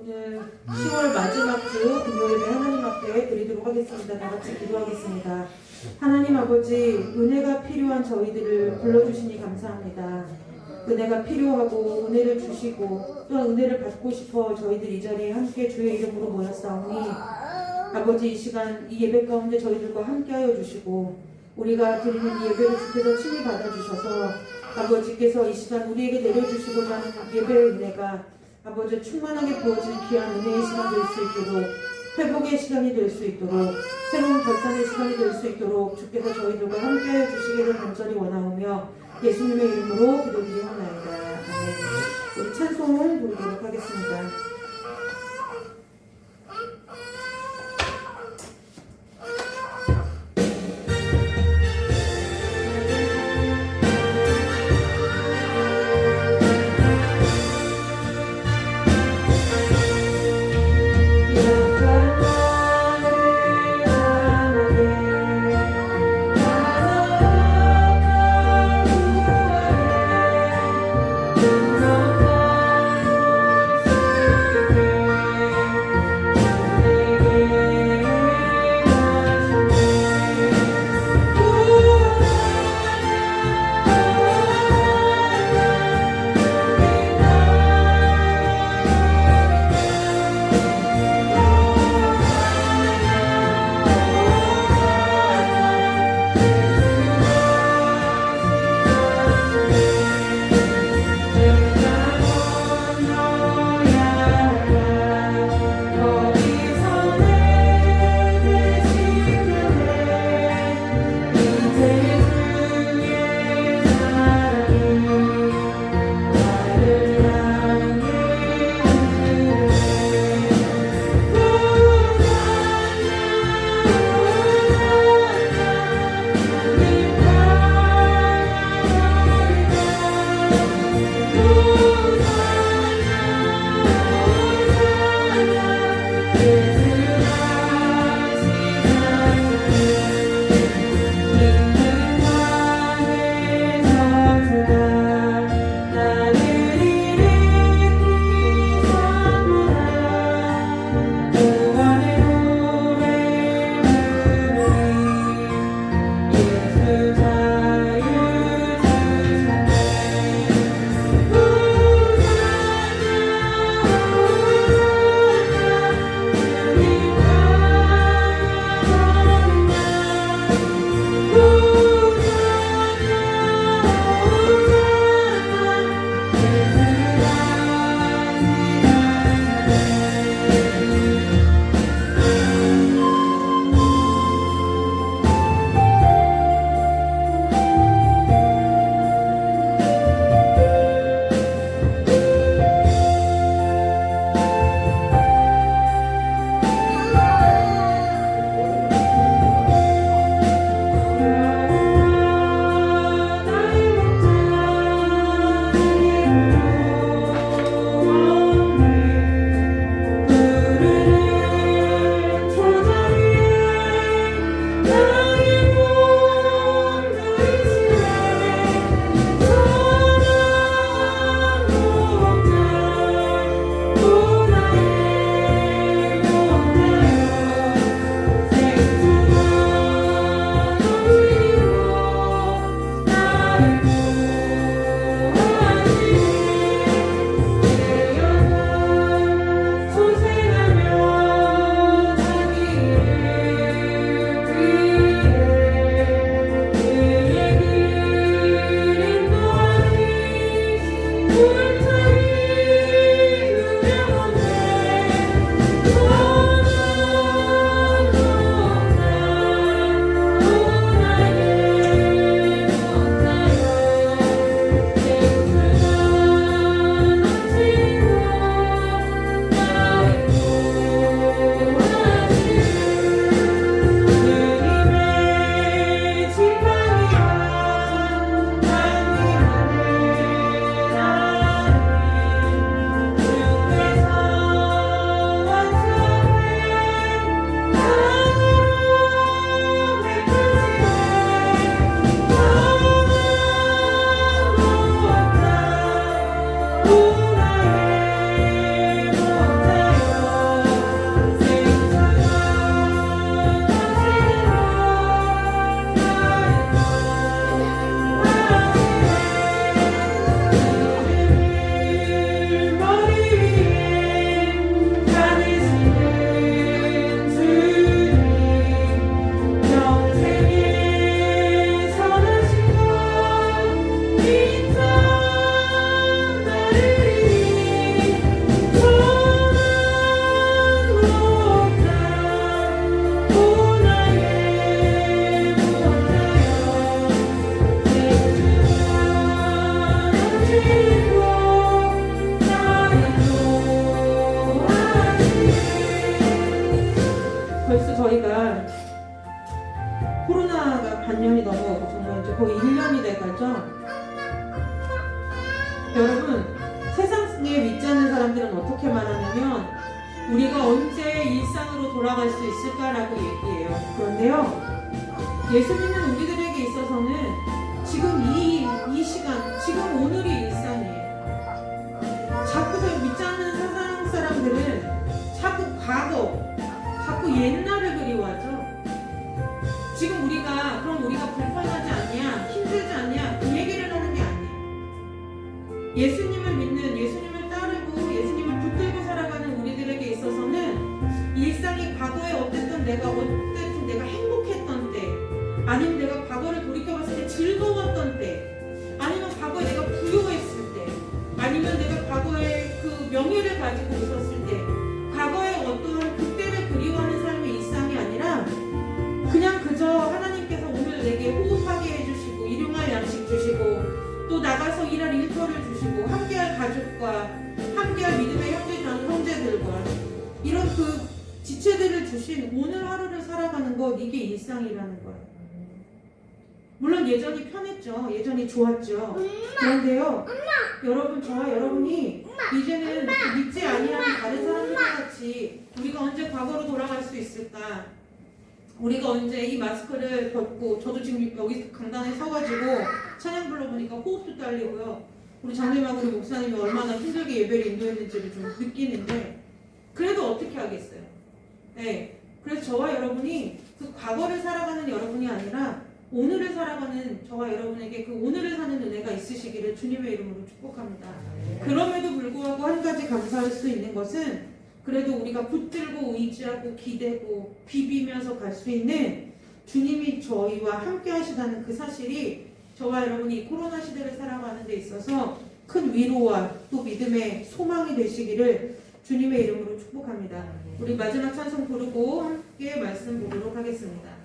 오늘 10월 마지막 주 금요일에 하나님 앞에 드리도록 하겠습니다. 다 같이 기도하겠습니다. 하나님 아버지, 은혜가 필요한 저희들을 불러주시니 감사합니다. 은혜가 필요하고 은혜를 주시고 또한 은혜를 받고 싶어 저희들 이 자리에 함께 주의 이름으로 모였사오니 아버지, 이 시간 이 예배 가운데 저희들과 함께하여 주시고 우리가 드리는 이 예배를 주께서 친히 받아주셔서 아버지께서 이 시간 우리에게 내려주시고자 하는 예배의 은혜가 아버지 충만하게 부어지는 귀한 은혜의 시간 될 수 있도록, 회복의 시간이 될 수 있도록, 새로운 결단의 시간이 될 수 있도록 주께서 저희들과 함께하여 주시기를 간절히 원하오며 예수님의 이름으로 기도드리옵나이다. 아멘. 우리 찬송 부르도록 하겠습니다. 거의 1년이 돼가죠. 여러분, 세상에 믿지 않는 사람들은 어떻게 말하냐면 우리가 언제 일상으로 돌아갈 수 있을까라고 얘기해요. 그런데요, 예수 믿는 우리들에게 있어서는 지금 이 시간, 지금 오늘이 일상이에요. 자꾸 믿지 않는 세상 사람들은 자꾸 과거, 자꾸 옛날을 그리워하죠. 지금 그럼 우리가 불편하지 않냐, 힘들지 않냐, 그 얘기를 하는 게 아니에요. 예수님을 믿는, 예수님을 따르고 예수님을 붙들고 살아가는 우리들에게 있어서는 일상이 과거에 어쨌든 내가 행복했던 때, 아니면 내가 과거를 돌이켜봤을 때 즐거웠던 때, 아니면 과거에 내가 부유했을 때, 아니면 내가 과거에 그 명예를 가지고 있었을 때, 과거에 어떠한 그때를 그리워하는 삶의 일상이 아니라 그냥 그저 하나님께서 오늘 내게 호흡하게 해주시고 일용할 양식 주시고 또 나가서 일할 일터를 주시고 함께할 가족과 함께할 믿음의 형제들과 이런 그 지체들을 주신 오늘 하루를 살아가는 것, 이게 일상이라는 거예요. 물론 예전이 편했죠. 예전이 좋았죠. 그런데요, 여러분, 저와 여러분이 이제는 믿지 아니하는 다른 사람들과 같이 우리가 언제 과거로 돌아갈 수 있을까? 우리가 언제 이 마스크를 벗고, 저도 지금 여기 강단에 서가지고 찬양 불러보니까 호흡도 딸리고요. 우리 장님하고 우리 목사님이 얼마나 힘들게 예배를 인도했는지를 좀 느끼는데, 그래도 어떻게 하겠어요? 네. 그래서 저와 여러분이 그 과거를 살아가는 여러분이 아니라 오늘을 살아가는 저와 여러분에게 그 오늘을 사는 은혜가 있으시기를 주님의 이름으로 축복합니다. 그럼에도 불구하고 한 가지 감사할 수 있는 것은 그래도 우리가 붙들고 의지하고 기대고 비비면서 갈 수 있는 주님이 저희와 함께 하시다는 그 사실이 저와 여러분이 코로나 시대를 살아가는 데 있어서 큰 위로와 또 믿음의 소망이 되시기를 주님의 이름으로 축복합니다. 우리 마지막 찬송 부르고 함께 말씀 보도록 하겠습니다.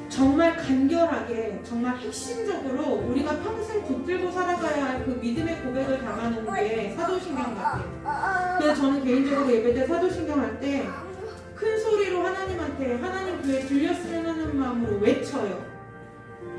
정말 간결하게, 정말 핵심적으로 우리가 평생 붙들고 살아가야 할 그 믿음의 고백을 담아놓은 게 사도신경 같아요. 그래서 저는 개인적으로 예배 때 사도신경 할 때 큰 소리로 하나님한테, 하나님 교회 들렸으면 하는 마음으로 외쳐요.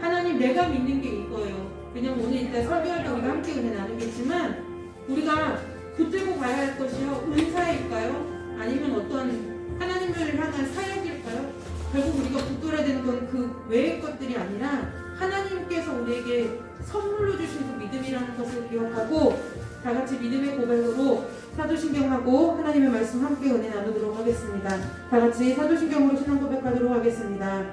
하나님, 내가 믿는 게 이거예요. 왜냐면 오늘 이따 설교할 때 우리가 함께 은혜 나누겠지만 우리가 붙들고 가야 할 것이요, 은사일까요? 아니면 어떤 하나님을 향한 사역일까요? 결국 우리가 붙들어야 되는 건 그 외의 것들이 아니라 하나님께서 우리에게 선물로 주신 그 믿음이라는 것을 기억하고 다 같이 믿음의 고백으로 사도신경하고 하나님의 말씀 함께 은혜 나누도록 하겠습니다. 다 같이 사도신경으로 신앙 고백하도록 하겠습니다.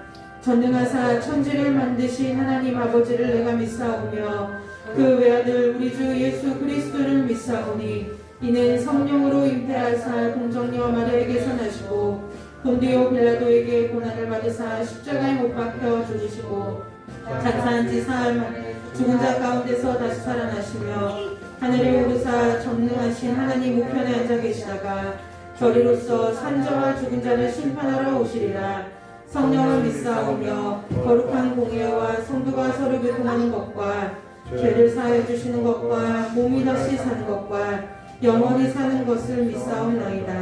전능하사 천지를 만드신 하나님 아버지를 내가 믿사오며 그 외아들 우리 주 예수 그리스도를 믿사오니 이는 성령으로 잉태하사 동정녀 마리아에게서 나시고 본디오 빌라도에게 고난을 받으사 십자가에 못 박혀 죽으시고 장사한 지 사흘 만에 죽은 자 가운데서 다시 살아나시며 하늘에 오르사 전능하신 하나님 우편에 앉아 계시다가 저리로서 산자와 죽은 자를 심판하러 오시리라. 성령을 믿사오며 거룩한 공예와 성도가 서로 교통하는 것과 죄를 사하여 주시는 것과 몸이 다시 사는 것과 영원히 사는 것을 믿사옵나이다.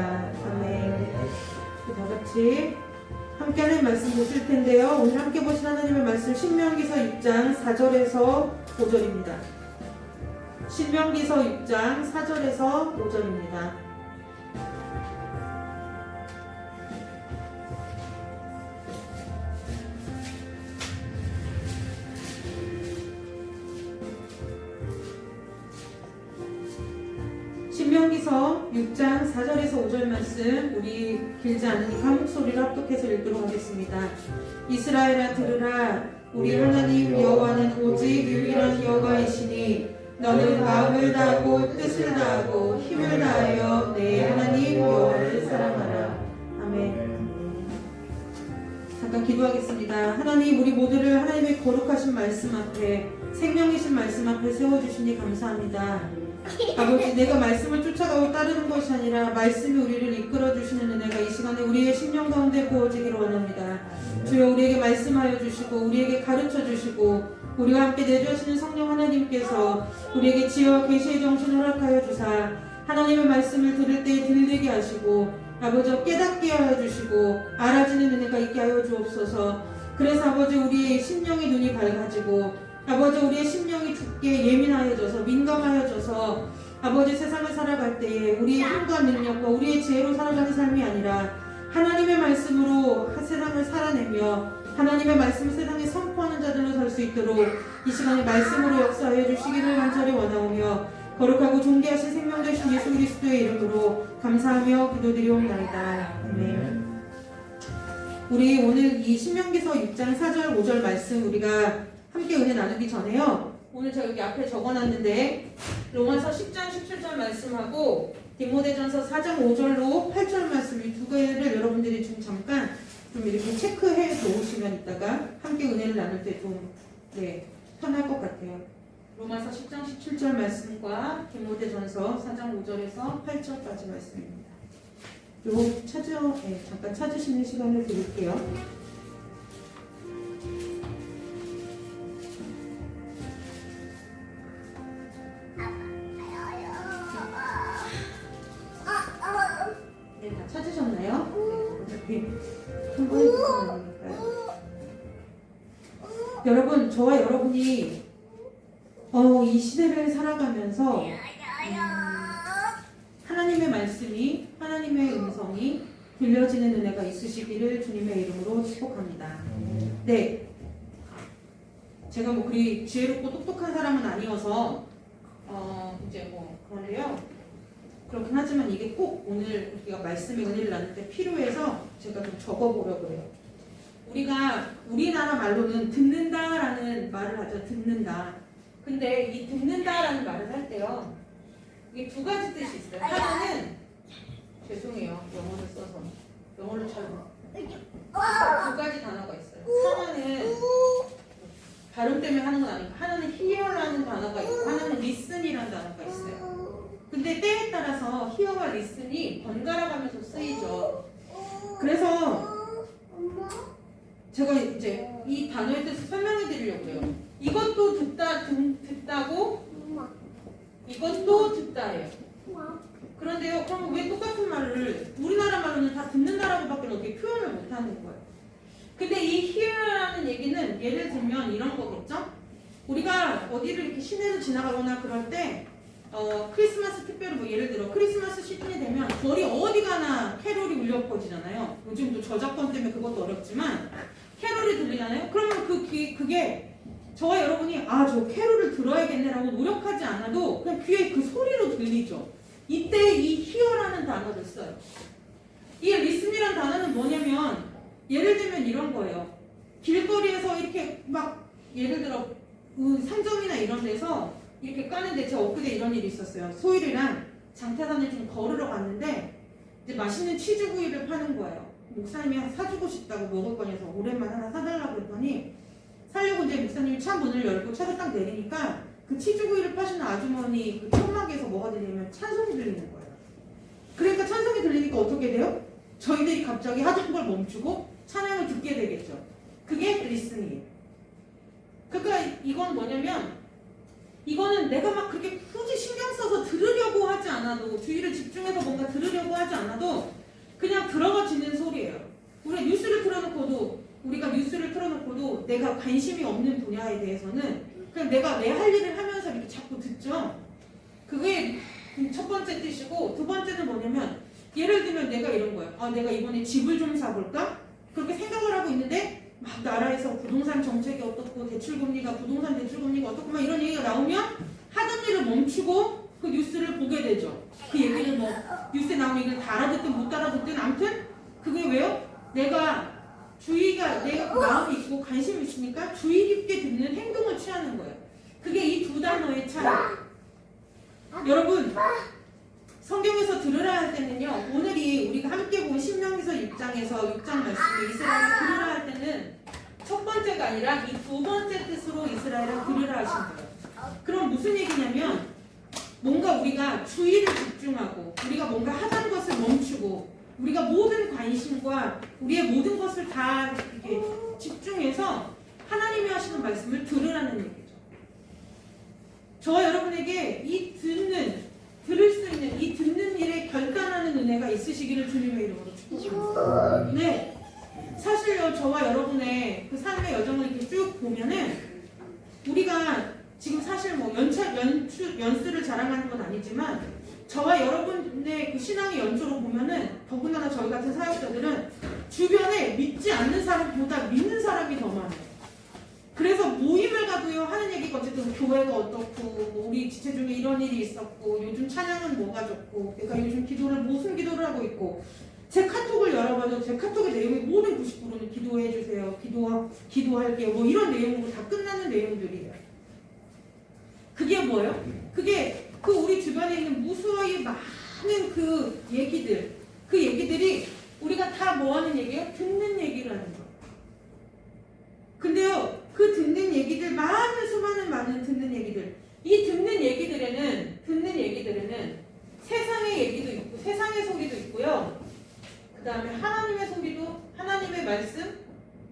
아멘. 다 같이 함께 하는 말씀 보실 텐데요. 오늘 함께 보신 하나님의 말씀 신명기서 6장 4절에서 5절입니다. 신명기서 6장 4절에서 5절입니다. 신명기서 6장 4절에서 5절 말씀 우리 길지 않으니까 한 목소리로 합독해서 읽도록 하겠습니다. 이스라엘아 들으라. 우리 하나님 여호와는 오직 유일한 여호와이시니 너는 마음을 다하고 뜻을 다하고 힘을 다하여 내 하나님 여호와를 사랑하라. 아멘. 잠깐 기도하겠습니다. 하나님 우리 모두를 하나님의 거룩하신 말씀 앞에 생명이신 말씀 앞에 세워주시니 감사합니다. 아버지 내가 말씀을 쫓아가고 따르는 것이 아니라 말씀이 우리를 이끌어주시는 은혜가 이 시간에 우리의 심령 가운데 부어지기를 원합니다. 주여 우리에게 말씀하여 주시고 우리에게 가르쳐 주시고 우리와 함께 내주하시는 성령 하나님께서 우리에게 지혜와 계시의 정신을 허락하여 주사 하나님의 말씀을 들을 때에 들리게 하시고 아버지 깨닫게 하여 주시고 알아지는 은혜가 있게 하여 주옵소서. 그래서 아버지 우리의 심령의 눈이 밝아지고 아버지 우리의 심령이 죽게 예민하여져서 민감하여져서 아버지 세상을 살아갈 때에 우리의 힘과 능력과 우리의 지혜로 살아가는 삶이 아니라 하나님의 말씀으로 세상을 살아내며 하나님의 말씀을 세상에 선포하는 자들로 살 수 있도록 이 시간에 말씀으로 역사하여 주시기를 간절히 원하오며 거룩하고 존귀하신 생명 되신 예수 그리스도의 이름으로 감사하며 기도드리옵나이다. 아멘. 우리 오늘 이 신명기서 6장 4절 5절 말씀 우리가 함께 은혜 나누기 전에요. 오늘 제가 여기 앞에 적어놨는데 로마서 10장 17절 말씀하고 디모데전서 4장 5절로 8절 말씀 이 두 개를 여러분들이 좀 잠깐 좀 이렇게 체크해 놓으시면 이따가 함께 은혜를 나눌 때 좀 편할 것 같아요. 로마서 10장 17절 말씀과 디모데전서 4장 5절에서 8절까지 말씀입니다. 요 잠깐 찾으시는 시간을 드릴게요. 다 찾으셨나요? 어차피 한 번에 보시니까요. 여러분, 저와 여러분이 이 시대를 살아가면서 하나님의 말씀이 하나님의 음성이 들려지는 은혜가 있으시기를 주님의 이름으로 축복합니다. 네, 제가 뭐 그리 지혜롭고 똑똑한 사람은 아니어서 이제 뭐 그런데요. 그렇긴 하지만 이게 꼭 오늘 우리가 말씀의 은혜를 나눌 때 필요해서 제가 좀 적어보려고 해요. 우리가 우리나라 말로는 듣는다라는 말을 하죠. 듣는다. 근데 이 듣는다라는 말을 할 때요. 이게 두 가지 뜻이 있어요. 하나는 죄송해요. 영어를 써서. 영어를 잘 두 가지 단어가 있어요. 하나는 발음 때문에 하는 건 아니고 하나는 hear라는 단어가 있고 하나는 listen이라는 단어가 있어요. 근데 때에 따라서 hear와 listen이 번갈아 가면서 쓰이죠. 그래서 제가 이제 이 단어의 뜻을 설명해 드리려고 해요. 이것도 듣다고 이것도 듣다예요. 그런데요, 그럼 왜 똑같은 말을 우리나라 말로는 다 듣는다라고밖에 어떻게 표현을 못하는 거예요? 근데 이 hear라는 얘기는 예를 들면 이런 거겠죠? 우리가 어디를 이렇게 시내를 지나가거나 그럴 때 크리스마스 특별히 뭐 예를 들어 크리스마스 시즌이 되면 거리 어디 가나 캐롤이 울려 퍼지잖아요. 요즘도 저작권 때문에 그것도 어렵지만 캐롤이 들리잖아요. 그러면 그게 저와 여러분이 저 캐롤을 들어야겠네라고 노력하지 않아도 그냥 귀에 그 소리로 들리죠. 이때 이 hear라는 단어를 써요. 이 listen이라는 단어는 뭐냐면 예를 들면 이런 거예요. 길거리에서 이렇게 막 예를 들어 상점이나 이런 데서 이렇게 까는데 제가 엊그제 이런 일이 있었어요. 소율이랑 장태산을 좀 걸으러 갔는데 이제 맛있는 치즈구이를 파는 거예요. 목사님이 사주고 싶다고 먹을 거냐서 오랜만에 하나 사달라고 했더니 살려고 이제 목사님이 차 문을 열고 차를 딱 내리니까 그 치즈구이를 파시는 아주머니 그 천막에서 뭐가 들리냐면 찬송이 들리는 거예요. 그러니까 찬송이 들리니까 어떻게 돼요? 저희들이 갑자기 하던 걸 멈추고 찬양을 듣게 되겠죠. 그게 리스닝이에요. 그러니까 이건 뭐냐면 이거는 내가 막 그렇게 굳이 신경 써서 들으려고 하지 않아도 주의를 집중해서 뭔가 들으려고 하지 않아도 그냥 들어가지는 소리예요. 우리가 뉴스를 틀어놓고도 내가 관심이 없는 분야에 대해서는 그냥 내가 내 할 일을 하면서 이렇게 자꾸 듣죠. 그게 첫 번째 뜻이고 두 번째는 뭐냐면 예를 들면 내가 이런 거예요. 아, 내가 이번에 집을 좀 사볼까? 그렇게 생각을 하고 있는데 막 나라에서 부동산 정책이 어떻고 부동산 대출금리가 어떻고 막 이런 얘기가 나오면 하던 일을 멈추고 그 뉴스를 보게 되죠. 그 얘기를 뭐 뉴스에 나오는 얘기를 다 알아듣든 못 알아듣든 아무튼 그게 왜요? 내가 마음이 있고 관심이 있으니까 주의 깊게 듣는 행동을 취하는 거예요. 그게 이 두 단어의 차이. 여러분 성경에서 들으라 할 때는요, 오늘이 우리가 함께 본 신명기서 6장에서 6장 말씀에 이스라엘을 들으라 할 때는 첫 번째가 아니라 이 두 번째 뜻으로 이스라엘을 들으라 하신 거예요. 그럼 무슨 얘기냐면 뭔가 우리가 주의를 집중하고 우리가 뭔가 하던 것을 멈추고 우리가 모든 관심과 우리의 모든 것을 다 이렇게 집중해서 하나님이 하시는 말씀을 들으라는 얘기죠. 저와 여러분에게 들을 수 있는 이 듣는 일에 결단하는 은혜가 있으시기를 주님의 이름으로 축복합니다. 네, 사실요 저와 여러분의 그 삶의 여정을 이렇게 쭉 보면은 우리가 지금 사실 뭐 연수를 자랑하는 건 아니지만 저와 여러분의 그 신앙의 연조로 보면은 더군다나 저희 같은 사역자들은 주변에 믿지 않는 사람보다 믿는 사람이 더 많아요. 그래서 모임을 가도요 하는 얘기가 어쨌든 교회가 어떻고 뭐 우리 지체 중에 이런 일이 있었고 요즘 찬양은 뭐가 좋고 그러니까 요즘 무슨 기도를 하고 있고 제 카톡을 열어봐도 제 카톡의 내용이 모든 90%는 기도해 주세요. 기도할게요. 뭐 이런 내용으로 다 끝나는 내용들이에요. 그게 뭐예요? 그게 그 우리 주변에 있는 무수히 많은 그 얘기들이 우리가 다 뭐 하는 얘기예요? 듣는 얘기를 하는 거예요. 근데요, 그 듣는 얘기들, 많은 듣는 얘기들, 이 듣는 얘기들에는 세상의 얘기도 있고, 세상의 소리도 있고요. 그 다음에 하나님의 소리도, 하나님의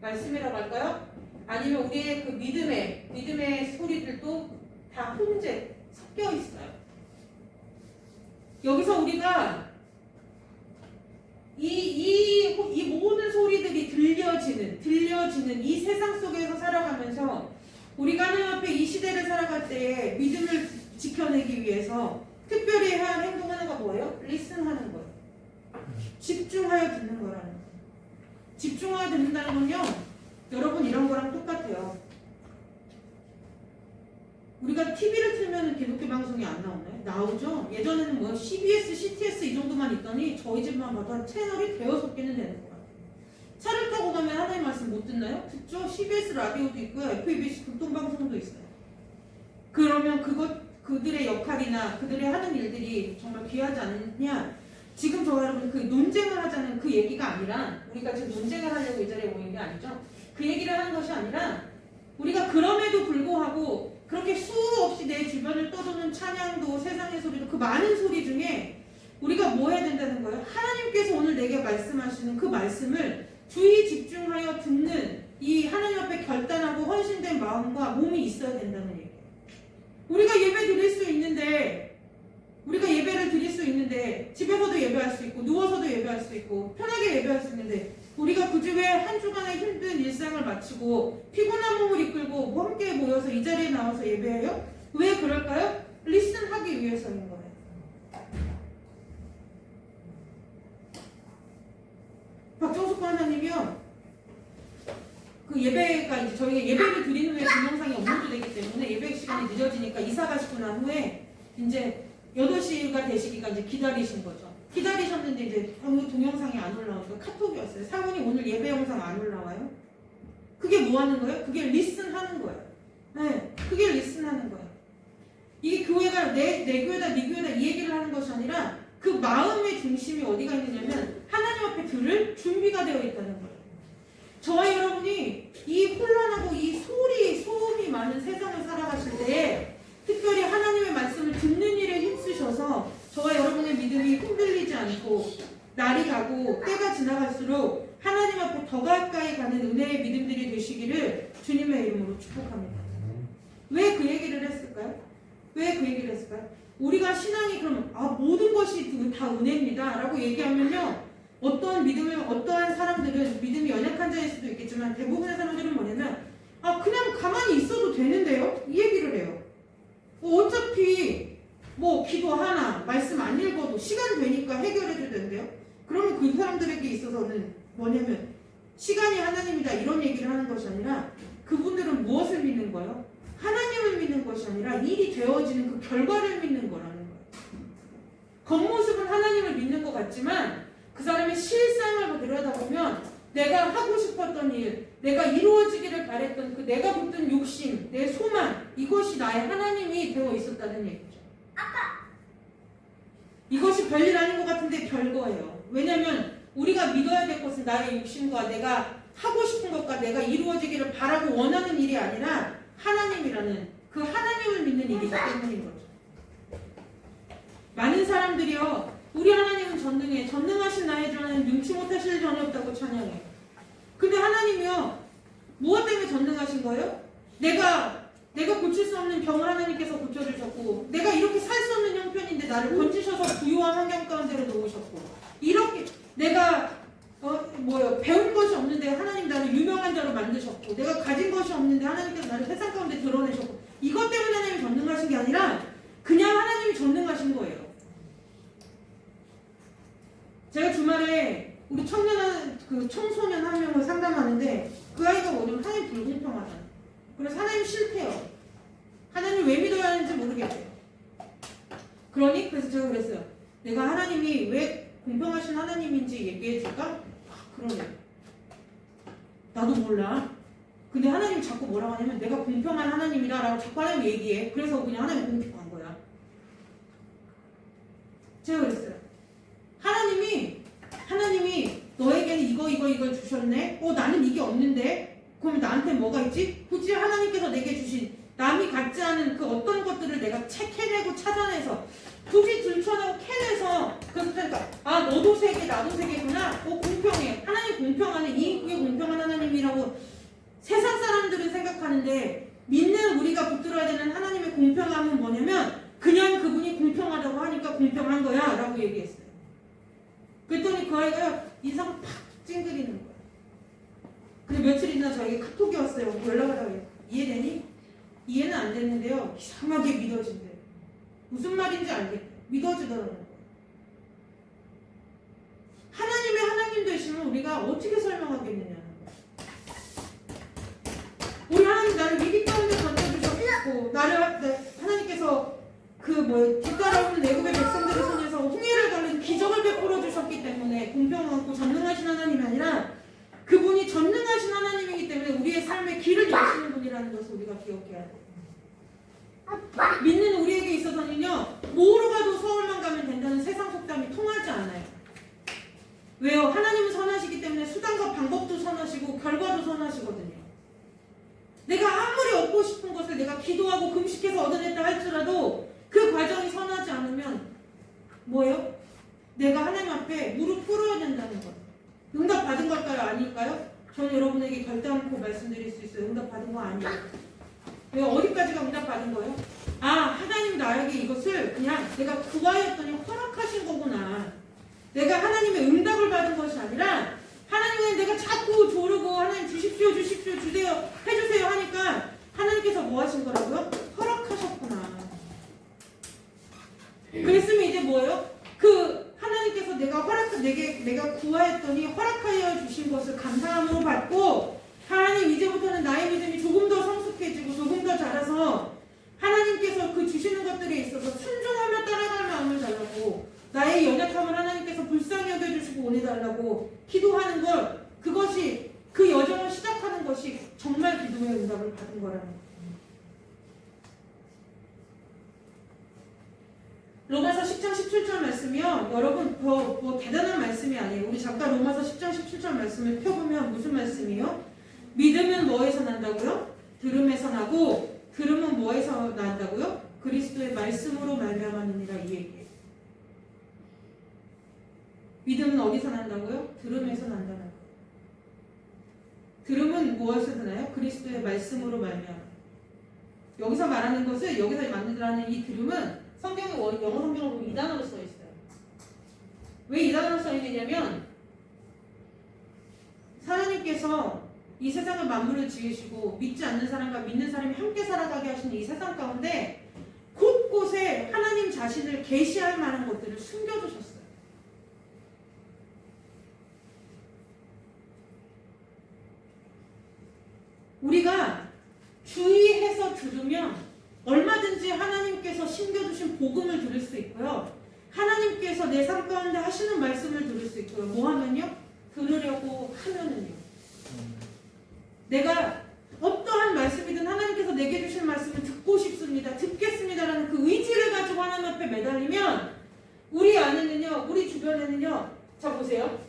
말씀이라고 할까요? 아니면 우리의 그 믿음의 소리들도 다 섞여 있어요. 여기서 우리가 이 모든 소리들이 들려지는 이 세상 속에서 살아가면서 우리가 하나님 앞에 이 시대를 살아갈 때에 믿음을 지켜내기 위해서 특별히 해야 할 행동 하나가 뭐예요? 리슨하는 거예요. 집중하여 듣는 거라는 거예요. 집중하여 듣는다는 건요, 여러분 이런 거랑 똑같아요. 우리가 TV를 틀면 기독교 방송이 안 나오나요? 나오죠? 예전에는 뭐 CBS, CTS 이 정도만 있더니 저희 집만 봐도 한 채널이 대여섯 개는 되는 것 같아요. 차를 타고 가면 하나님 말씀 못 듣나요? 듣죠? CBS 라디오도 있고요. FEBC 극동방송도 있어요. 그러면 그들의 역할이나 그들의 하는 일들이 정말 귀하지 않느냐? 지금 저와 여러분 그 논쟁을 하자는 그 얘기가 아니라 우리가 지금 논쟁을 하려고 이 자리에 모인 게 아니죠? 그 얘기를 하는 것이 아니라 우리가 그럼에도 불구하고 그렇게 수없이 내 주변을 떠도는 찬양도 세상의 소리도 그 많은 소리 중에 우리가 뭐 해야 된다는 거예요? 하나님께서 오늘 내게 말씀하시는 그 말씀을 주의 집중하여 듣는 이 하나님 앞에 결단하고 헌신된 마음과 몸이 있어야 된다는 얘기예요. 우리가 예배를 드릴 수 있는데 집에서도 예배할 수 있고 누워서도 예배할 수 있고 편하게 예배할 수 있는데 우리가 그 중에 한 주간의 힘든 일상을 마치고 피곤한 몸을 이끌고 함께 모여서 이 자리에 나와서 예배해요? 왜 그럴까요? 리슨하기 위해서인 거예요. 박정숙 권사님이요. 그 예배가 이제 저희가 예배를 드리는 후에 동영상이 업로드되기 때문에 예배 시간이 늦어지니까 이사 가시고 난 후에 이제 8시가 되시기가 이제 기다리신 거죠. 기다리셨는데 이제 동영상이 안 올라오니까 카톡이 왔어요. 사모님 오늘 예배 영상 안 올라와요? 그게 뭐 하는 거예요? 그게 리슨하는 거예요. 네, 그게 리슨하는 거예요. 이게 교회가 내 교회다 네 교회다 이 얘기를 하는 것이 아니라 그 마음의 중심이 어디가 있느냐면 하나님 앞에 들을 준비가 되어 있다는 거예요. 저와 여러분이 이 혼란하고 이 소음이 많은 세상을 살아가실 때 특별히 하나님의 말씀을 듣는 일에 힘쓰셔서 저와 여러분의 믿음이 흔들리지 않고 날이 가고 때가 지나갈수록 하나님 앞에 더 가까이 가는 은혜의 믿음들이 되시기를 주님의 이름으로 축복합니다. 왜 그 얘기를 했을까요? 왜 그 얘기를 했을까요? 우리가 신앙이 그럼 모든 것이 다 은혜입니다 라고 얘기하면요, 어떠한 사람들은 믿음이 연약한 자일 수도 있겠지만 대부분의 사람들은 뭐냐면 그냥 가만히 있어도 되는데요? 이 얘기를 해요. 어차피 뭐 기도 하나 말씀 안 읽어도 시간 되니까 해결해도 된대요. 그러면 그 사람들에게 있어서는 뭐냐면 시간이 하나님이다 이런 얘기를 하는 것이 아니라 그분들은 무엇을 믿는 거예요? 하나님을 믿는 것이 아니라 일이 되어지는 그 결과를 믿는 거라는 거예요. 겉모습은 하나님을 믿는 것 같지만 그 사람의 실상을 들여다보면 내가 하고 싶었던 일, 내가 이루어지기를 바랬던 그 내가 붙든 욕심, 내 소망, 이것이 나의 하나님이 되어 있었다는 얘기죠. 이것이 별일 아닌 것 같은데 별거예요. 왜냐하면 우리가 믿어야 될 것은 나의 욕심과 내가 하고 싶은 것과 내가 이루어지기를 바라고 원하는 일이 아니라 하나님이라는 그 하나님을 믿는 일이기 때문인 거죠. 많은 사람들이요, 우리 하나님은 전능해, 전능하신 나의 주는 능치 못하실 전이 없다고 찬양해. 근데 하나님이요, 무엇 때문에 전능하신 거예요? 내가 고칠 수 없는 병을 하나님께서 고쳐주셨고, 내가 이렇게 살 수 없는 형편인데 나를 건지셔서 부유한 환경 가운데로 놓으셨고, 이렇게 내가 배운 것이 없는데 하나님 나를 유명한 자로 만드셨고, 내가 가진 것이 없는데 하나님께서 나를 세상 가운데 드러내셨고, 이것 때문에 하나님이 전능하신 게 아니라 그냥 하나님이 전능하신 거예요. 제가 주말에 우리 청소년 한 명을 상담하는데 그 아이가 뭐냐면 하나님 불공평하다. 그래서 하나님 싫대요. 하나님 왜 믿어야 하는지 모르겠대요. 그래서 제가 그랬어요. 내가 하나님이 왜 공평하신 하나님인지 얘기해 줄까? 그러네. 나도 몰라. 근데 하나님이 자꾸 뭐라고 하냐면 내가 공평한 하나님이다 라고 자꾸 하나님 얘기해. 그래서 그냥 하나님 공평한 거야. 제가 그랬어요. 하나님이 너에게는 이걸 주셨네? 나는 이게 없는데? 그럼 나한테 뭐가 있지? 굳이 하나님께서 내게 주신 남이 갖지 않은 그 어떤 것들을 내가 캐내고 찾아내서 굳이 들춰내고 캐내서 그러니까 너도 세 개 나도 세 개구나. 공평해. 하나님 공평하네. 이게 공평한 하나님이라고 세상 사람들은 생각하는데 믿는 우리가 붙들어야 되는 하나님의 공평함은 뭐냐면 그냥 그분이 공평하다고 하니까 공평한 거야 라고 얘기했어요. 그랬더니 그 아이가 인상 팍 찡그리는 거야. 근데 며칠 있나 저에게 카톡이 왔어요. 연락하다가 이해되니? 이해는 안 됐는데요. 이상하게 믿어진대. 무슨 말인지 알겠대. 믿어지더라는 거야. 하나님의 하나님 되시면 우리가 어떻게 설명하겠느냐는 거야. 우리 하나님 나를 위기 가운데 던져주셨고 하나님께서 뒤따라오는 애굽의 백성들의 손에서 홍해를 가른 기적을 베풀어 주셨기 때문에 공평하고 전능하신 하나님이 아니라 그분이 전능하신 하나님이기 때문에 우리의 삶의 길을 여시는 분이라는 것을 우리가 기억해야 돼요. 믿는 우리에게 있어서는요, 뭐로 가도 서울만 가면 된다는 세상 속담이 통하지 않아요. 왜요? 하나님은 선하시기 때문에 수단과 방법도 선하시고 결과도 선하시거든요. 내가 아무리 얻고 싶은 것을 내가 기도하고 금식해서 얻어냈다 할지라도 그 과정이 선하지 않으면 뭐예요? 내가 하나님 앞에 무릎 꿇어야 된다는 거예요. 응답 받은 걸까요? 아닐까요? 저는 여러분에게 결대 않고 말씀드릴 수 있어요. 응답 받은 거 아니에요. 왜 어디까지가 응답 받은 거예요? 하나님 나에게 이것을 그냥 내가 구하였더니 허락하신 거구나. 내가 하나님의 응답을 받은 것이 아니라 하나님은 내가 자꾸 조르고 하나님 주십시오 주세요 해주세요 하니까 하나님께서 뭐 하신 거라고요? 허락하셨구나. 그랬으면 이제 뭐예요? 하나님께서 내가 구하였더니 허락하여 주신 것을 감사함으로 받고 하나님 이제부터는 나의 믿음이 조금 더 성숙해지고 조금 더 자라서 하나님께서 그 주시는 것들에 있어서 순종하며 따라갈 마음을 달라고 나의 연약함을 하나님께서 불쌍히 여겨주시고 원해달라고 기도하는 걸 그것이 그 여정을 시작하는 것이 정말 기도의 응답을 받은 거라는 거예요. 로마서 10장 17절 말씀이요. 여러분 뭐 대단한 말씀이 아니에요. 우리 잠깐 로마서 10장 17절 말씀을 펴보면 무슨 말씀이요? 믿음은 뭐에서 난다고요? 들음에서 나고 들음은 뭐에서 난다고요? 그리스도의 말씀으로 말미암았느니라 이 얘기예요. 믿음은 어디서 난다고요? 들음에서 난다는 거예요. 들음은 무엇에서 나요? 그리스도의 말씀으로 말미암아. 여기서 말하는 것은 여기서 만들어라는 이 들음은 성경의 영어 성경으로 이 단어로 써 있어요. 왜 이 단어로 써 있느냐면 하나님께서 이 세상을 만물을 지으시고 믿지 않는 사람과 믿는 사람이 함께 살아가게 하시는 이 세상 가운데 곳곳에 하나님 자신을 계시할 만한 것들을 숨겨두셨어요. 우리가 주의해서 들으면 얼마든지 하나님께서 심겨두신 복음을 들을 수 있고요. 하나님께서 내 삶 가운데 하시는 말씀을 들을 수 있고요. 뭐 하면요? 들으려고 하면은요. 내가 어떠한 말씀이든 하나님께서 내게 주신 말씀을 듣고 싶습니다. 듣겠습니다라는 그 의지를 가지고 하나님 앞에 매달리면 우리 안에는요. 우리 주변에는요. 자 보세요.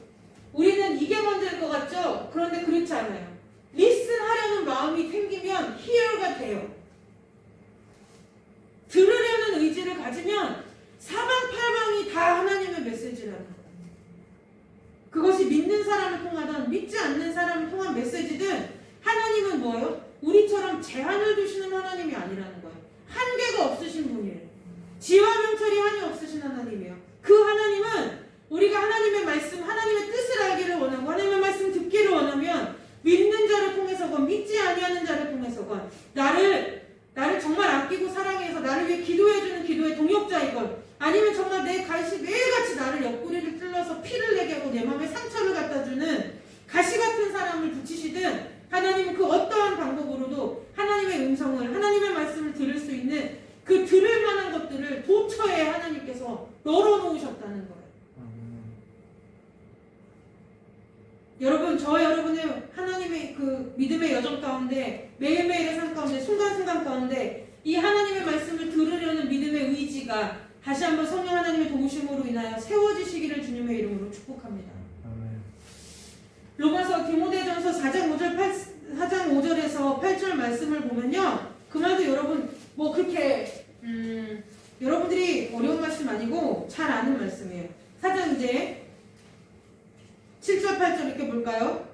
우리는 이게 먼저일 것 같죠? 그런데 그렇지 않아요. 리슨하려는 마음이 생기면 hear가 돼요. 들으려는 의지를 가지면 사방팔방이 다 하나님의 메시지라는 거예요. 그것이 믿는 사람을 통하든 믿지 않는 사람을 통한 메시지든 하나님은 뭐예요? 우리처럼 제한을 두시는 하나님이 아니라는 거예요. 한계가 없으신 분이에요. 지와 명철이 한이 없으신 하나님이에요. 그 하나님은 우리가 하나님의 말씀, 하나님의 뜻을 알기를 원하고 하나님의 말씀 듣기를 원하면 믿는 자를 통해서건 믿지 아니하는 자를 통해서건 나를 정말 아끼고 사랑해서 나를 위해 기도해주는 기도의 동역자이건 아니면 정말 매일같이 나를 옆구리를 찔러서 피를 내게 하고 내 마음에 상처를 갖다주는 가시 같은 사람을 붙이시든 하나님은 그 어떠한 방법으로도 하나님의 음성을 하나님의 말씀을 들을 수 있는 그 들을 만한 것들을 도처에 하나님께서 널어놓으셨다는 거예요. 여러분, 여러분의 하나님의 그 믿음의 여정 가운데 매일매일의 삶 가운데 순간순간 가운데 이 하나님의 말씀을 들으려는 믿음의 의지가 다시 한번 성령 하나님의 도우심으로 인하여 세워지시기를 주님의 이름으로 축복합니다. 로마서 디모데전서 4장 5절에서 8절 말씀을 보면요. 그 말도 여러분 뭐 그렇게 여러분들이 어려운 말씀 아니고 잘 아는 말씀이에요. 4장 이제 7절 8절 이렇게 볼까요?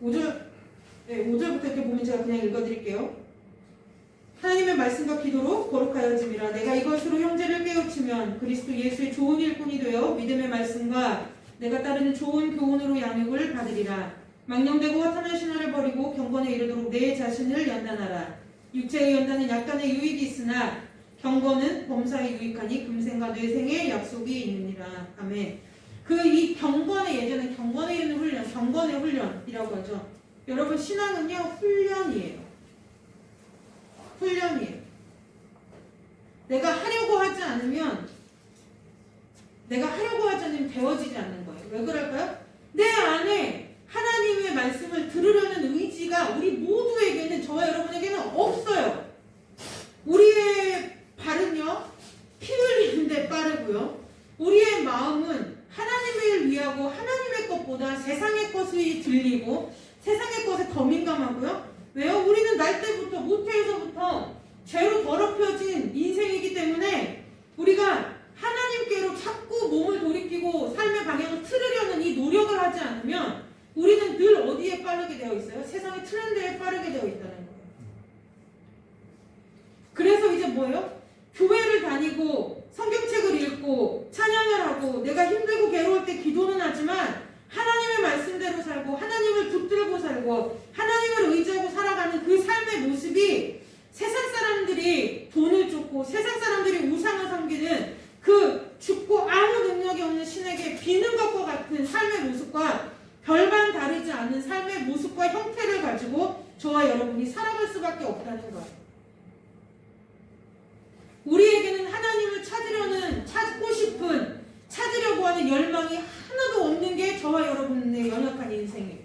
5절부터 이렇게 보면 제가 그냥 읽어드릴게요. 하나님의 말씀과 기도로 거룩하여짐이라. 내가 이것으로 형제를 깨우치면 그리스도 예수의 좋은 일꾼이 되어 믿음의 말씀과 내가 따르는 좋은 교훈으로 양육을 받으리라. 망령되고 허탄한 신화를 버리고 경건에 이르도록 내 자신을 연단하라. 육체의 연단은 약간의 유익이 있으나 경건은 범사에 유익하니 금생과 뇌생의 약속이 있느니라. 아멘. 이 경건의 예전에 경건에 있는 훈련, 경건의 훈련이라고 하죠. 여러분 신앙은요 훈련이에요. 훈련이에요. 내가 하려고 하지 않으면 되어지지 않는 거예요. 왜 그럴까요? 내 안에 하나님의 말씀을 들으려는 의지가 우리 모두에게는 저와 여러분에게는 없어요. 우리의 발은요 피 흘리는데 빠르고요. 우리의 마음은 하나님을 위하고 하나님의 것보다 세상의 것이 들리고 세상의 것에 더 민감하고요. 왜요? 우리는 날 때부터 모태에서부터 죄로 더럽혀진 인생이기 때문에 우리가 하나님께로 자꾸 몸을 돌이키고 삶의 방향을 틀으려는 이 노력을 하지 않으면 우리는 늘 어디에 빠르게 되어 있어요? 세상의 트렌드에 빠르게 되어 있다는 거예요. 그래서 이제 뭐예요? 교회를 다니고 성경책을 읽고 찬양을 하고 내가 힘들고 괴로울 때 기도는 하지만 하나님의 말씀대로 살고 하나님을 붙들고 살고 하나님을 의지하고 살아가는 그 삶의 모습이 세상 사람들이 돈을 쫓고 세상 사람들이 우상을 섬기는 그 죽고 아무 능력이 없는 신에게 비는 것과 같은 삶의 모습과 별반 다르지 않은 삶의 모습과 형태를 가지고 저와 여러분이 살아갈 수밖에 없다는 거예요. 우리에게는 하나님을 찾고 싶은 찾으려고 하는 열망이 하나도 없는 게 저와 여러분의 연약한 인생이에요.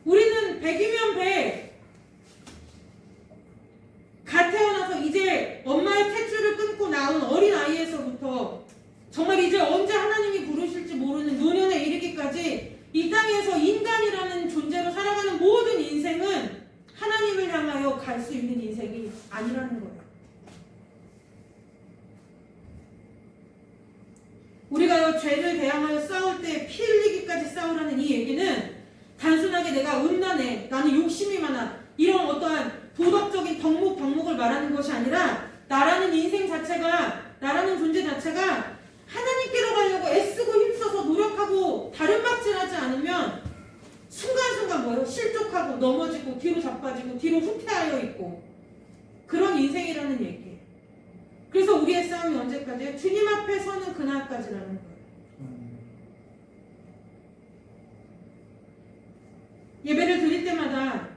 우리는 100이면 100 갓 태어나서 이제 엄마의 탯줄을 끊고 나온 어린 아이에서부터 정말 이제 언제 하나님이 부르실지 모르는 노년에 이르기까지 이 땅에서 인간이라는 존재로 살아가는 갈 수 있는 인생이 아니라는 거예요. 우리가 죄를 대항하여 싸울 때 피 흘리기까지 싸우라는 이 얘기는 단순하게 내가 음란해, 나는 욕심이 많아, 이런 어떠한 도덕적인 덕목을 말하는 것이 아니라 나라는 인생 자체가, 나라는 존재 자체가 하나님께로 가려고 애쓰고 힘써서 노력하고 다른 막질하지 않으면 순간순간 뭐예요? 실족하고 넘어지고 뒤로 자빠지고 뒤로 후퇴하여 있고 그런 인생이라는 얘기예요. 그래서 우리의 싸움이 언제까지예요? 주님 앞에 서는 그날까지라는 거예요. 예배를 드릴 때마다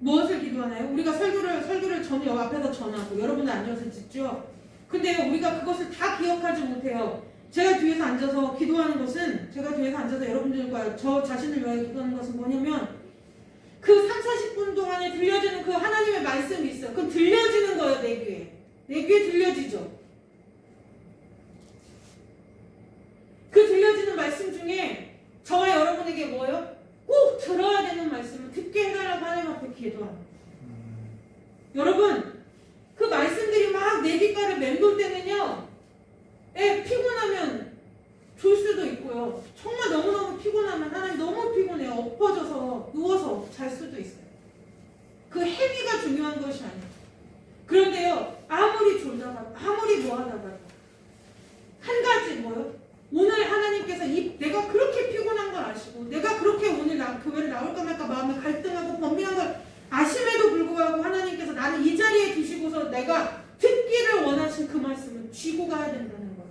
무엇을 기도하나요? 우리가 설교를 전에 앞에서 전하고 여러분들 앉아서 듣죠? 근데요, 우리가 그것을 다 기억하지 못해요. 제가 뒤에서 앉아서 기도하는 것은, 제가 뒤에서 앉아서 여러분들과 저 자신을 위하여 기도하는 것은 뭐냐면 그 3, 40분 동안에 들려지는 그 하나님의 말씀이 있어요. 그건 들려지는 거예요, 내 귀에. 내 귀에 들려지죠. 그 들려지는 말씀 중에 저와 여러분에게 뭐예요? 꼭 들어야 되는 말씀을 듣게 해달라고 하나님 앞에 기도합니다. 여러분, 그 말씀들이 막 내 귓가를 맴돌 때는요, 피곤하면 졸 수도 있고요. 정말 너무너무 피곤하면 하나님 너무 피곤해요. 엎어져서 누워서 잘 수도 있어요. 그 행위가 중요한 것이 아니에요. 그런데요, 아무리 졸다가 아무리 뭐하다가 한 가지 뭐요? 오늘 하나님께서 내가 그렇게 피곤한 걸 아시고 내가 그렇게 오늘 교회를 나올까 말까 마음에 갈등하고 번민한 걸 아심에도 불구하고 하나님께서 나는 이 자리에 두시고서 내가 듣기를 원하신 그 말씀을 쥐고 가야 된다는 거예요.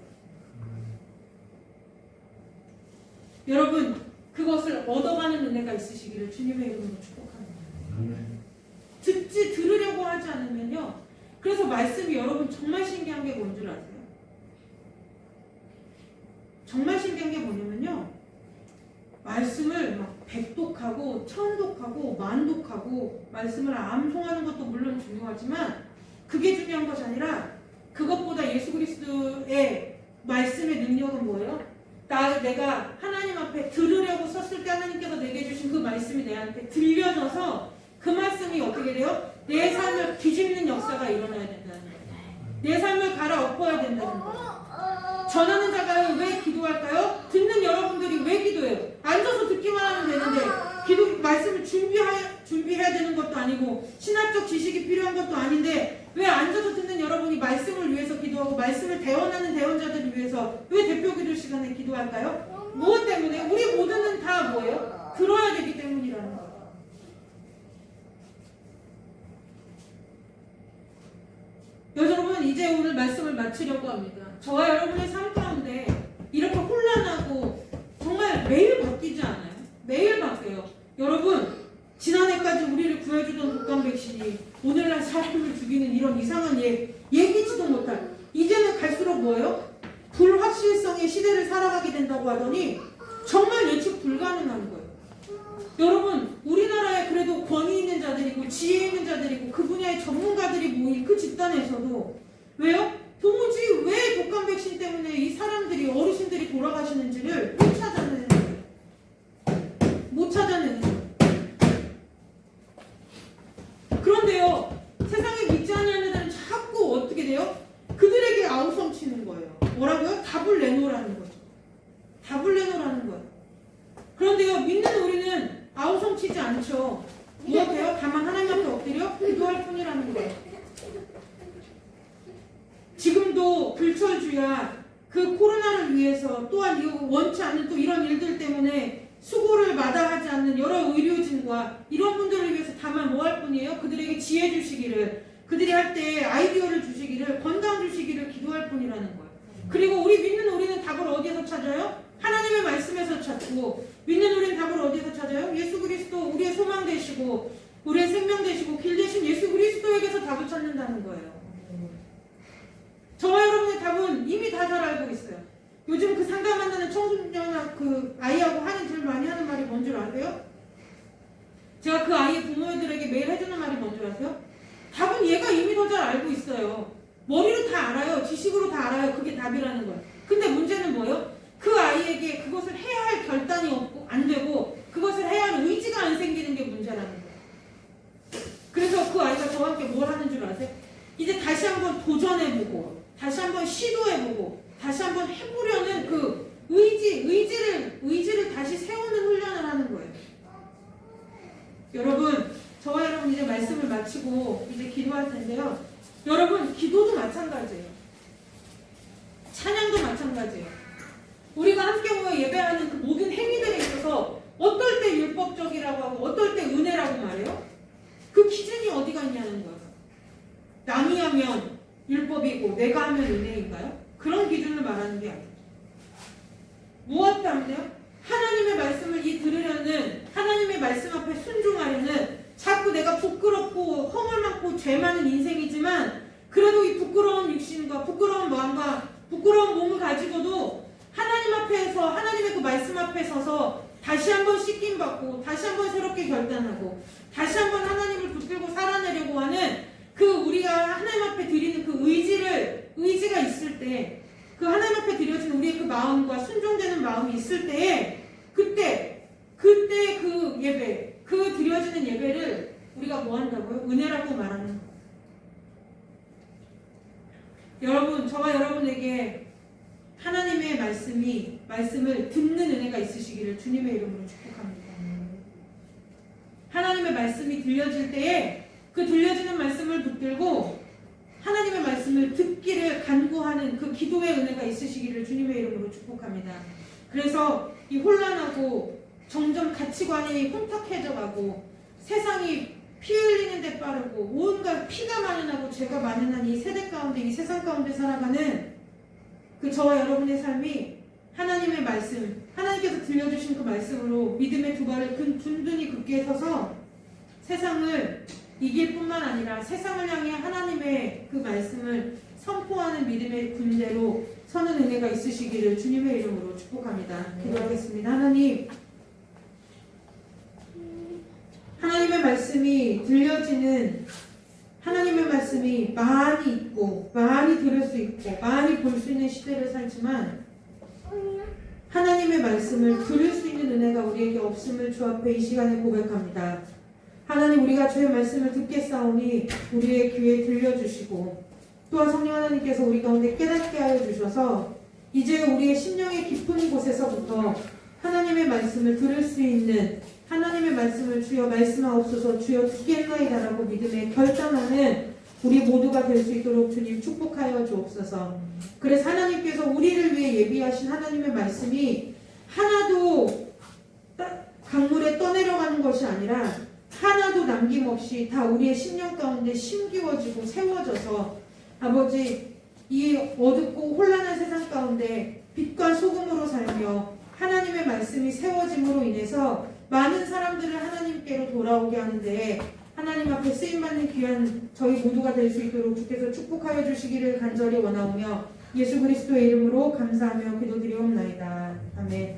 여러분, 그것을 얻어가는 은혜가 있으시기를 주님의 이름으로 축복합니다. 들으려고 하지 않으면요, 그래서 말씀이 여러분 정말 신기한 게 뭔 줄 아세요? 정말 신기한 게 뭐냐면요, 말씀을 막 백독하고 천독하고 만독하고 말씀을 암송하는 것도 물론 중요하지만 그게 중요한 것이 아니라 그것보다 예수 그리스도의 말씀의 능력은 뭐예요? 내가 하나님 앞에 들으려고 섰을 때 하나님께서 내게 주신 그 말씀이 내한테 들려져서 그 말씀이 어떻게 돼요? 내 삶을 뒤집는 역사가 일어나야 된다는 거예요. 내 삶을 갈아엎어야 된다는 거예요. 전하는 자가 왜 기도할까요? 듣는 여러분들이 왜 기도해요? 앉아서 듣기만 하면 되는데 말씀을 준비해야 되는 것도 아니고 신학적 지식이 필요한 것도 아닌데 왜 앉아서 듣는 여러분이 말씀을 위해서 기도하고 말씀을 대언하는 대언자들을 위해서 왜 대표 기도 시간에 기도할까요? 무엇 때문에? 우리 모두는 다 뭐예요? 들어야 되기 때문이라는 거예요. 여러분, 이제 오늘 말씀을 마치려고 합니다. 저와 여러분의 삶 가운데 이렇게 혼란하고 정말 매일 바뀌지 않아요? 매일 바뀌어요. 여러분, 지난해까지 우리를 구해주던 독감 백신이 오늘날 사람을 죽이는 이런 이상한 예기치도 못할, 이제는 갈수록 뭐예요? 불확실성의 시대를 살아가게 된다고 하더니 정말 예측 불가능한 거예요. 여러분, 우리나라에 그래도 권위 있는 자들이고 지혜 있는 자들이고 그 분야의 전문가들이 모인 그 집단에서도 왜요? 도무지 왜 독감 백신 때문에 이 사람들이, 어르신들이 돌아가시는지를 못 찾아내는 거예요. 못 찾아내는 거예요. 그런데요, 세상에 믿지 않는 자들은 자꾸 어떻게 돼요? 그들에게 아우성 치는 거예요. 뭐라고요? 답을 내놓으라는 거죠. 답을 내놓으라는 거예요. 그런데요, 믿는 우리는 아우성 치지 않죠. 무엇해요? 다만 하나님 앞에 엎드려 기도할 뿐이라는 거예요. 지금도 불철주야 그 코로나를 위해서 또한 원치 않는 또 이런 일들 때문에 수고를 마다하지 않는 여러 의료진과 이런 분들을 위해서 다만 뭐 할 뿐이에요? 그들에게 지혜 주시기를, 그들이 할 때 아이디어를 주시기를, 건강 주시기를 기도할 뿐이라는 거예요. 그리고 우리는 답을 어디에서 찾아요? 하나님의 말씀에서 찾고, 믿는 우리는 답을 어디에서 찾아요? 예수 그리스도, 우리의 소망 되시고 우리의 생명 되시고 길 되신 예수 그리스도에게서 답을 찾는다는 거예요. 저와 여러분의 답은 이미 다 잘 알고 있어요. 요즘 그 상가 만나는 청소년 그 아이하고 하는 제일 많이 하는 말이 뭔 줄 아세요? 제가 그 아이의 부모들에게 매일 해주는 말이 뭔 줄 아세요? 답은 얘가 이미 더 잘 알고 있어요. 머리로 다 알아요. 지식으로 다 알아요. 그게 답이라는 거예요. 근데 문제는 뭐예요? 그 아이에게 그것을 해야 할 결단이 없고 안 되고 그것을 해야 할 의지가 안 생기는 게 문제라는 거예요. 그래서 여러분, 저와 여러분 이제 말씀을 마치고 이제 기도할 텐데요. 여러분, 기도도 마찬가지예요. 찬양도 마찬가지예요. 우리가 함께 모여 예배하는 그 모든 행위들에 있어서 어떨 때 율법적이라고 하고 어떨 때 은혜라고 말해요? 그 기준이 어디가 있냐는 거예요. 남이 하면 율법이고 내가 하면 은혜인가요? 그런 기준을 말하는 게 아니에요. 무엇 때문에요? 하나님의 말씀을 들으려는, 하나님의 말씀 앞에 순종하려는, 자꾸 내가 부끄럽고 허물 많고 죄 많은 인생이지만 그래도 이 부끄러운 육신과 부끄러운 마음과 부끄러운 몸을 가지고도 하나님 앞에서, 하나님의 그 말씀 앞에 서서 다시 한번 씻김받고 다시 한번 새롭게 결단하고 다시 한번 하나님을 붙들고 살아내려고 하는 그 우리가 하나님 앞에 드리는 그 의지가 있을 때, 그 하나님 앞에 드려진 우리의 그 마음과 순종되는 마음이 있을 때에 그때 그 예배, 그 드려지는 예배를 우리가 뭐 한다고요? 은혜라고 말하는 거예요. 여러분, 저와 여러분에게 하나님의 말씀을 듣는 은혜가 있으시기를 주님의 이름으로 축복합니다. 하나님의 말씀이 들려질 때에 그 들려지는 말씀을 붙들고 하나님의 말씀을 듣기를 간구하는 그 기도의 은혜가 있으시기를 주님의 이름으로 축복합니다. 그래서 이 혼란하고 점점 가치관이 혼탁해져가고 세상이 피 흘리는 데 빠르고 온갖 피가 많은하고 죄가 많은한 이 세대 가운데, 이 세상 가운데 살아가는 그 저와 여러분의 삶이 하나님의 말씀, 하나님께서 들려주신 그 말씀으로 믿음의 두 발을 든든히 굳게 서서 세상을 이길 뿐만 아니라 세상을 향해 하나님의 그 말씀을 선포하는 믿음의 군대로 서는 은혜가 있으시기를 주님의 이름으로 축복합니다. 기도하겠습니다. 하나님의 말씀이 들려지는, 하나님의 말씀이 많이 있고 많이 들을 수 있고 많이 볼 수 있는 시대를 살지만 하나님의 말씀을 들을 수 있는 은혜가 우리에게 없음을 주 앞에 이 시간에 고백합니다. 하나님, 우리가 주의 말씀을 듣겠사오니 우리의 귀에 들려주시고 또한 성령 하나님께서 우리 가운데 깨닫게 하여 주셔서 이제 우리의 심령의 깊은 곳에서부터 하나님의 말씀을 들을 수 있는, 하나님의 말씀을 주여 말씀하옵소서, 주여 듣겠나이다라고 믿음에 결단하는 우리 모두가 될 수 있도록 주님 축복하여 주옵소서. 그래서 하나님께서 우리를 위해 예비하신 하나님의 말씀이 하나도 강물에 떠내려가는 것이 아니라 하나도 남김없이 다 우리의 심령 가운데 심기워지고 세워져서 아버지, 이 어둡고 혼란한 세상 가운데 빛과 소금으로 살며 하나님의 말씀이 세워짐으로 인해서 많은 사람들을 하나님께로 돌아오게 하는데 하나님 앞에 쓰임받는 귀한 저희 모두가 될 수 있도록 주께서 축복하여 주시기를 간절히 원하오며 예수 그리스도의 이름으로 감사하며 기도드리옵나이다. 아멘.